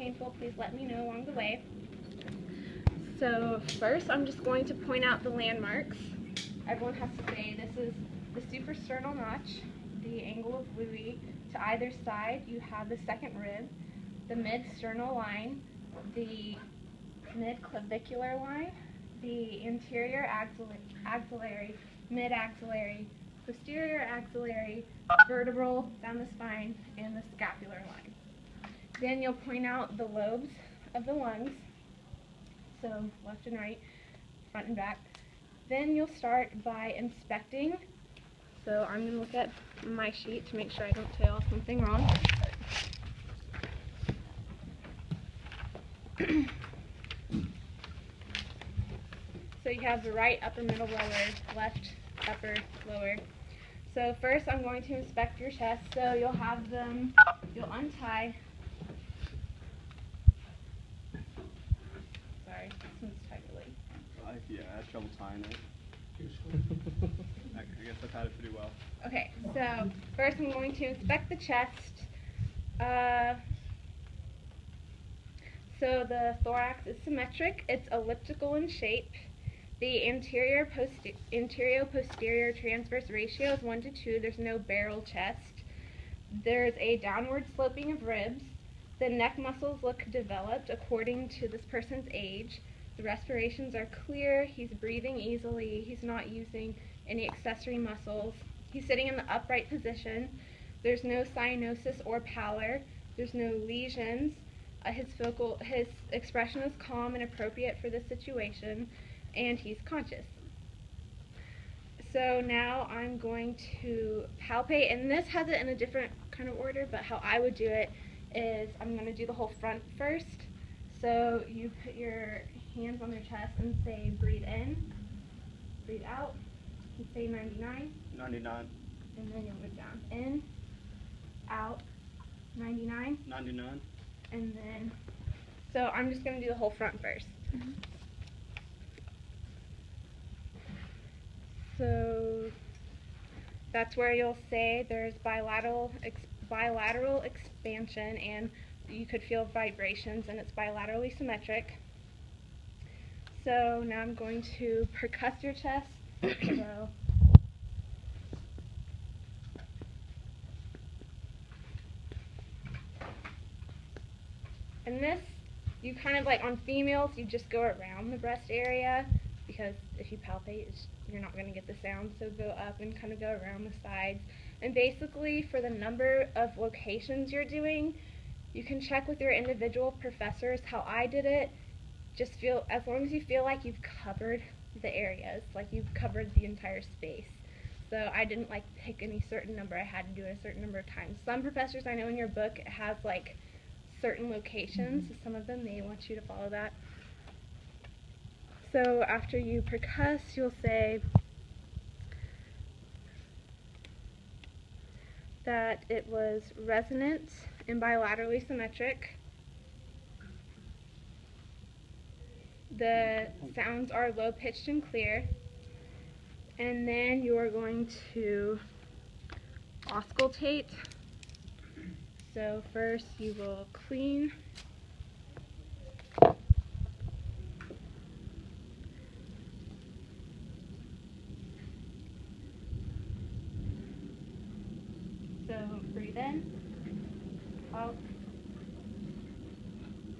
painful, please let me know along the way. So first, I'm just going to point out the landmarks. Everyone has to say this is the suprasternal notch, the angle of Louis. To either side, you have the second rib, the mid-sternal line, the mid-clavicular line, the anterior axillary, mid-axillary, posterior axillary, vertebral down the spine, and the scapular line. Then you'll point out the lobes of the lungs, so left and right, front and back. Then you'll start by inspecting. So I'm going to look at my sheet to make sure I don't tell something wrong. So you have the right, upper, middle, lower, left, upper, lower. So first I'm going to inspect your chest. So you'll have them, you'll untie. Sorry, this one's tight really. Yeah, I had trouble tying it. I guess I tied it pretty well. Okay, so first I'm going to inspect the chest. So the thorax is symmetric. It's elliptical in shape. The anterior-posterior transverse ratio is 1 to 2. There's no barrel chest. There's a downward sloping of ribs. The neck muscles look developed according to this person's age. The respirations are clear. He's breathing easily. He's not using any accessory muscles. He's sitting in the upright position. There's no cyanosis or pallor. There's no lesions. His expression is calm and appropriate for this situation, and he's conscious. So now I'm going to palpate, and this has it in a different kind of order, but how I would do it is I'm going to do the whole front first. So you put your hands on their chest and say breathe in, breathe out. You say 99. 99. And then you'll move down. In, out, 99. 99. And then, so I'm just going to do the whole front first. Mm-hmm. So that's where you'll say there's bilateral expansion, and you could feel vibrations, and it's bilaterally symmetric. So now I'm going to percuss your chest. So and this, you kind of like on females, you just go around the breast area, because if you palpate, you're not going to get the sound. So go up and kind of go around the sides. And basically, for the number of locations you're doing, you can check with your individual professors. How I did it, just feel, as long as you feel like you've covered the areas, like you've covered the entire space. So I didn't like pick any certain number. I had to do it a certain number of times. Some professors, I know in your book, it has like certain locations. Some of them may want you to follow that. So after you percuss, you'll say that it was resonant and bilaterally symmetric. The sounds are low-pitched and clear. And then you are going to auscultate. So first you will clean. So breathe in, out,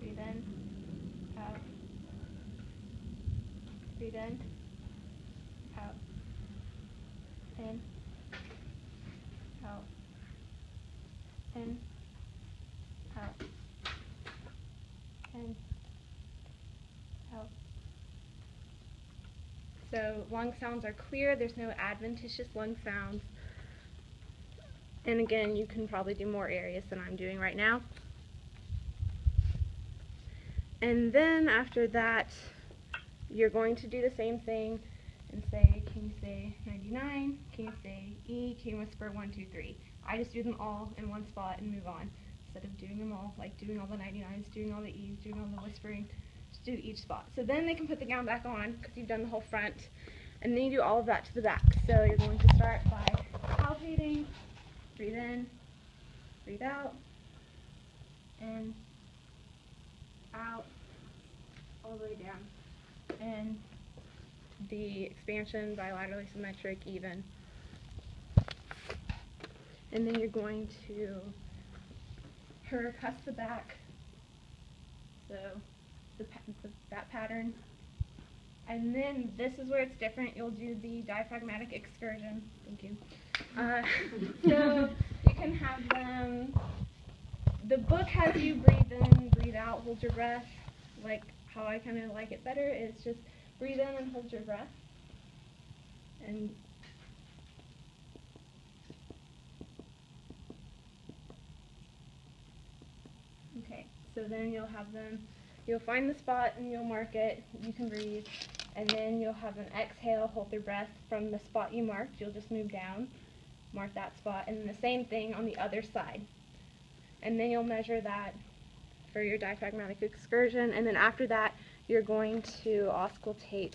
breathe in, out, breathe in, out, in, out, in, out, in, out. So lung sounds are clear. There's no adventitious lung sounds. And again, you can probably do more areas than I'm doing right now. And then after that, you're going to do the same thing and say, can you say 99? Can you say E? Can you whisper 1, 2, 3? I just do them all in one spot and move on. Instead of doing them all, like doing all the 99s, doing all the E's, doing all the whispering, just do each spot. So then they can put the gown back on because you've done the whole front. And then you do all of that to the back. So you're going to start by palpating. Breathe in, breathe out, in, down. And the expansion, bilaterally symmetric, even. And then you're going to percuss the back, so that pattern. And then this is where it's different. You'll do the diaphragmatic excursion. Thank you. So you can have them, the book has you breathe in, breathe out, hold your breath. Like how I kind of like it better is just breathe in and hold your breath. And okay, so then you'll have them, you'll find the spot and you'll mark it, you can breathe, and then you'll have them exhale, hold their breath from the spot you marked. You'll just move down, mark that spot, and then the same thing on the other side. And then you'll measure that for your diaphragmatic excursion, and then after that you're going to auscultate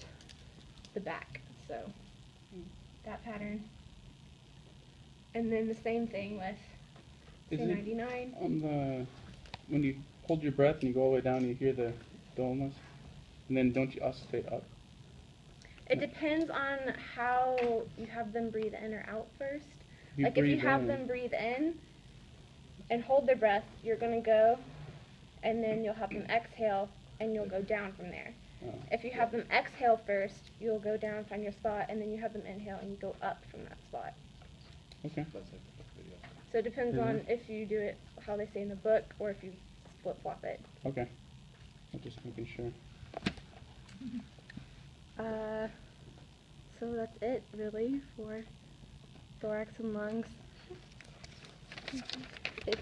the back, so that pattern. And then the same thing with say 99. On the, when you hold your breath and you go all the way down, you hear the dullness, and then don't you auscultate up? It depends on how you have them breathe in or out first. Like if you breathe have in. them breathe in and hold their breath, you're going to go, and then you'll have them exhale, and you'll go down from there. Oh. If you have them exhale first, you'll go down, find your spot, and then you have them inhale, and you go up from that spot. Okay. So it depends on if you do it how they say in the book, or if you flip-flop it. Okay. I'm just making sure. So that's it, really, for thorax and lungs. It's